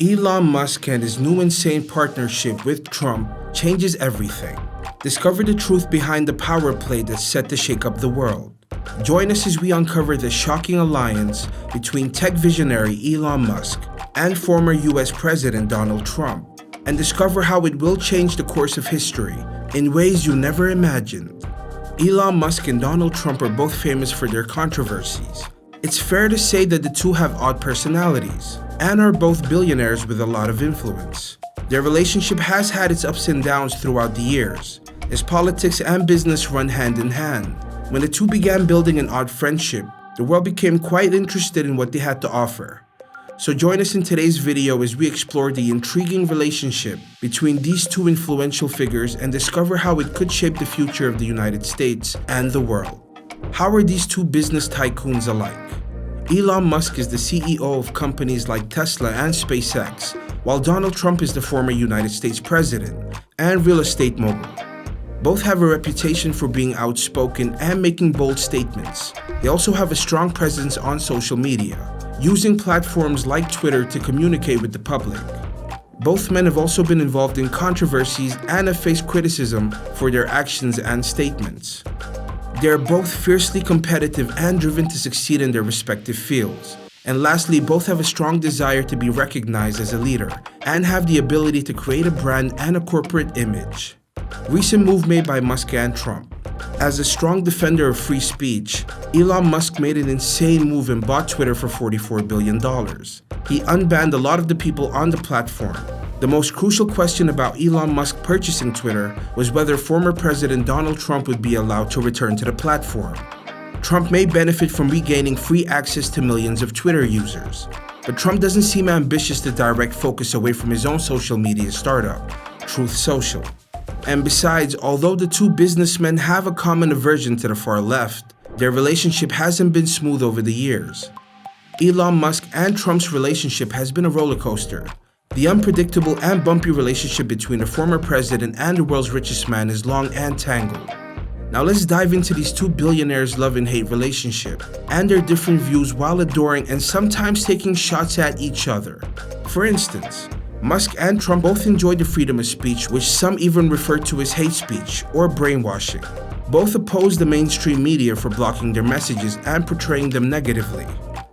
Elon Musk and his new insane partnership with Trump changes everything. Discover the truth behind the power play that's set to shake up the world. Join us as we uncover the shocking alliance between tech visionary Elon Musk and former US President Donald Trump, and discover how it will change the course of history in ways you never imagined. Elon Musk and Donald Trump are both famous for their controversies. It's fair to say that the two have odd personalities and are both billionaires with a lot of influence. Their relationship has had its ups and downs throughout the years, as politics and business run hand in hand. When the two began building an odd friendship, the world became quite interested in what they had to offer. So join us in today's video as we explore the intriguing relationship between these two influential figures and discover how it could shape the future of the United States and the world. How are these two business tycoons alike? Elon Musk is the CEO of companies like Tesla and SpaceX, while Donald Trump is the former United States president and real estate mogul. Both have a reputation for being outspoken and making bold statements. They also have a strong presence on social media, using platforms like Twitter to communicate with the public. Both men have also been involved in controversies and have faced criticism for their actions and statements. They are both fiercely competitive and driven to succeed in their respective fields. And lastly, both have a strong desire to be recognized as a leader and have the ability to create a brand and a corporate image. Recent move made by Musk and Trump. As a strong defender of free speech, Elon Musk made an insane move and bought Twitter for $44 billion. He unbanned a lot of the people on the platform. The most crucial question about Elon Musk purchasing Twitter was whether former President Donald Trump would be allowed to return to the platform. Trump may benefit from regaining free access to millions of Twitter users, but Trump doesn't seem ambitious to direct focus away from his own social media startup, Truth Social. And besides, although the two businessmen have a common aversion to the far left, their relationship hasn't been smooth over the years. Elon Musk and Trump's relationship has been a roller coaster. The unpredictable and bumpy relationship between the former president and the world's richest man is long and tangled. Now let's dive into these two billionaires' love and hate relationship and their different views while adoring and sometimes taking shots at each other. For instance, Musk and Trump both enjoy the freedom of speech, which some even refer to as hate speech or brainwashing. Both oppose the mainstream media for blocking their messages and portraying them negatively.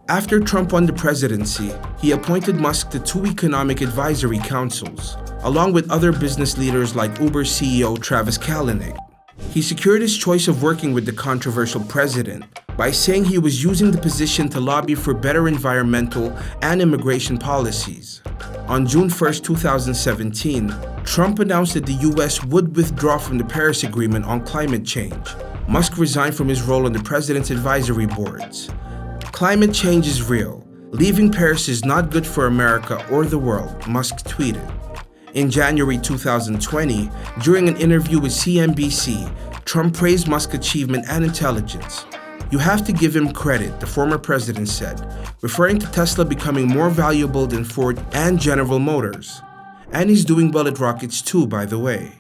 After Trump won the presidency, he appointed Musk to two economic advisory councils, along with other business leaders like Uber CEO Travis Kalanick. He secured his choice of working with the controversial president by saying he was using the position to lobby for better environmental and immigration policies. On June 1, 2017, Trump announced that the US would withdraw from the Paris Agreement on climate change. Musk resigned from his role on the president's advisory boards. Climate change is real. Leaving Paris is not good for America or the world, Musk tweeted. In January 2020, during an interview with CNBC, Trump praised Musk's achievement and intelligence. "You have to give him credit," the former president said, referring to Tesla becoming more valuable than Ford and General Motors. And he's doing well at rockets too, by the way.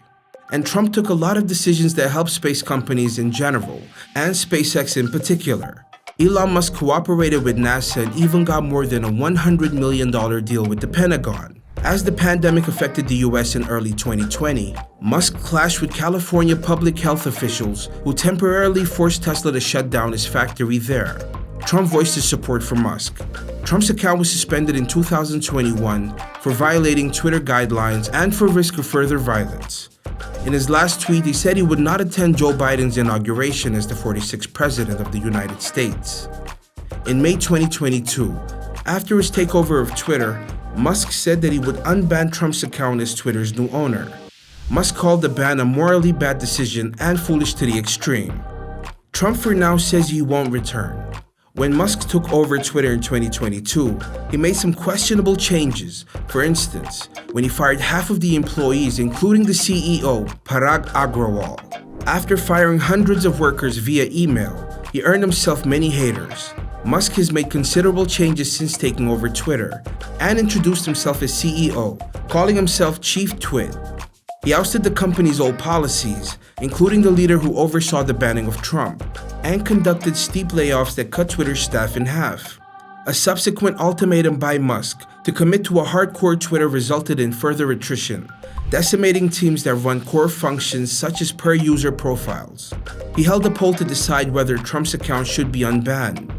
And Trump took a lot of decisions that help space companies in general, and SpaceX in particular. Elon Musk cooperated with NASA and even got more than a $100 million deal with the Pentagon. As the pandemic affected the US in early 2020, Musk clashed with California public health officials who temporarily forced Tesla to shut down his factory there. Trump voiced his support for Musk. Trump's account was suspended in 2021 for violating Twitter guidelines and for risk of further violence. In his last tweet, he said he would not attend Joe Biden's inauguration as the 46th president of the United States. In May 2022, after his takeover of Twitter, Musk said that he would unban Trump's account as Twitter's new owner. Musk called the ban a morally bad decision and foolish to the extreme. Trump for now says he won't return. When Musk took over Twitter in 2022, he made some questionable changes. For instance, when he fired half of the employees, including the CEO, Parag Agrawal. After firing hundreds of workers via email, he earned himself many haters. Musk has made considerable changes since taking over Twitter and introduced himself as CEO, calling himself Chief Twit. He ousted the company's old policies, including the leader who oversaw the banning of Trump, and conducted steep layoffs that cut Twitter's staff in half. A subsequent ultimatum by Musk To commit to a hardcore Twitter resulted in further attrition, decimating teams that run core functions such as per-user profiles. He held a poll to decide whether Trump's account should be unbanned.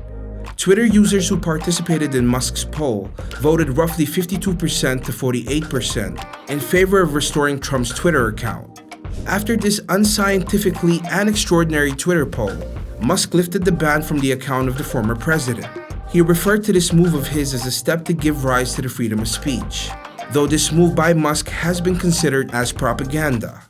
Twitter users who participated in Musk's poll voted roughly 52% to 48% in favor of restoring Trump's Twitter account. After this unscientifically and extraordinary Twitter poll, Musk lifted the ban from the account of the former president. He referred to this move of his as a step to give rise to the freedom of speech, though this move by Musk has been considered as propaganda.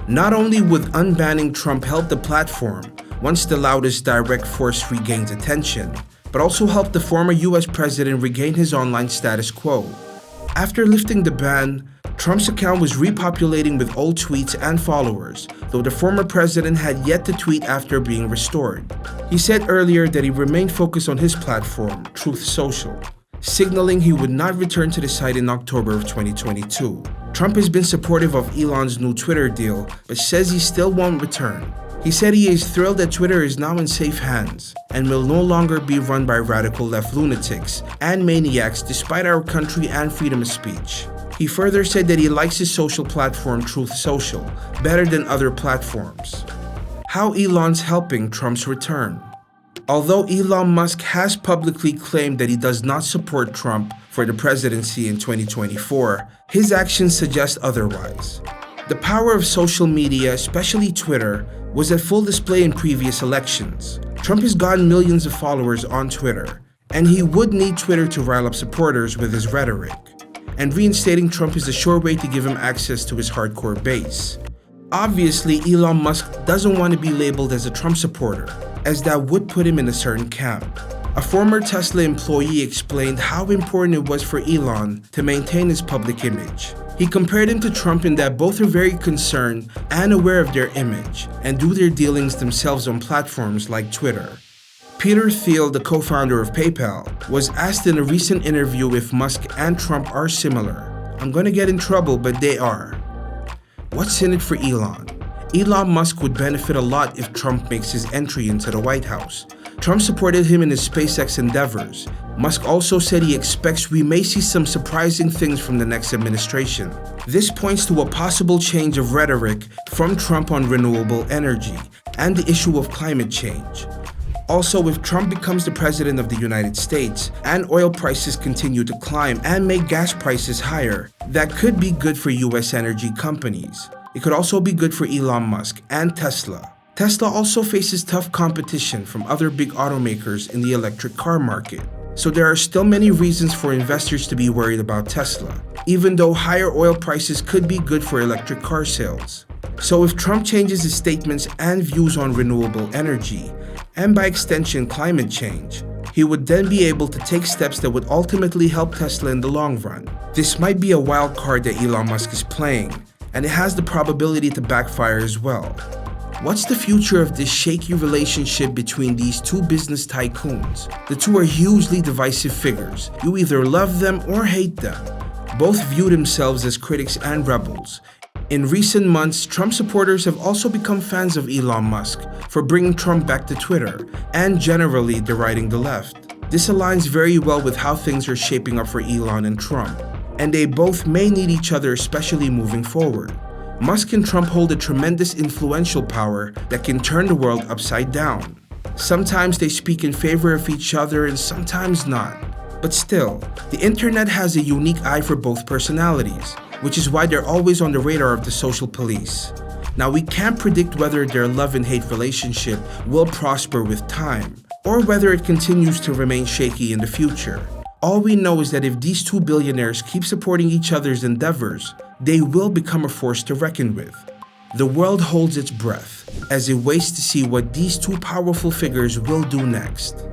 Not only would unbanning Trump help the platform, once the loudest direct force regains attention, but also help the former US president regain his online status quo. After lifting the ban, Trump's account was repopulating with old tweets and followers, though the former president had yet to tweet after being restored. He said earlier that he remained focused on his platform, Truth Social, signaling he would not return to the site in October of 2022. Trump has been supportive of Elon's new Twitter deal, but says he still won't return. He said he is thrilled that Twitter is now in safe hands and will no longer be run by radical left lunatics and maniacs despite our country and freedom of speech. He further said that he likes his social platform Truth Social better than other platforms. How Elon's helping Trump's return. Although Elon Musk has publicly claimed that he does not support Trump for the presidency in 2024, his actions suggest otherwise. The power of social media, especially Twitter, was at full display in previous elections. Trump has gotten millions of followers on Twitter, and he would need Twitter to rile up supporters with his rhetoric. And reinstating Trump is a sure way to give him access to his hardcore base. Obviously, Elon Musk doesn't want to be labeled as a Trump supporter, as that would put him in a certain camp. A former Tesla employee explained how important it was for Elon to maintain his public image. He compared him to Trump in that both are very concerned and aware of their image and do their dealings themselves on platforms like Twitter. Peter Thiel, the co-founder of PayPal, was asked in a recent interview if Musk and Trump are similar. I'm gonna get in trouble, but they are. What's in it for Elon? Elon Musk would benefit a lot if Trump makes his entry into the White House. Trump supported him in his SpaceX endeavors. Musk also said he expects we may see some surprising things from the next administration. This points to a possible change of rhetoric from Trump on renewable energy and the issue of climate change. Also, if Trump becomes the president of the United States and oil prices continue to climb and make gas prices higher, that could be good for US energy companies. It could also be good for Elon Musk and Tesla. Tesla also faces tough competition from other big automakers in the electric car market. So there are still many reasons for investors to be worried about Tesla, even though higher oil prices could be good for electric car sales. So if Trump changes his statements and views on renewable energy, and by extension climate change, he would then be able to take steps that would ultimately help Tesla in the long run. This might be a wild card that Elon Musk is playing, and it has the probability to backfire as well. What's the future of this shaky relationship between these two business tycoons? The two are hugely divisive figures. You either love them or hate them. Both view themselves as critics and rebels. In recent months, Trump supporters have also become fans of Elon Musk for bringing Trump back to Twitter and generally deriding the left. This aligns very well with how things are shaping up for Elon and Trump, and they both may need each other, especially moving forward. Musk and Trump hold a tremendous influential power that can turn the world upside down. Sometimes they speak in favor of each other and sometimes not. But still, the internet has a unique eye for both personalities, which is why they're always on the radar of the social police. Now, we can't predict whether their love and hate relationship will prosper with time, or whether it continues to remain shaky in the future. All we know is that if these two billionaires keep supporting each other's endeavors, they will become a force to reckon with. The world holds its breath as it waits to see what these two powerful figures will do next.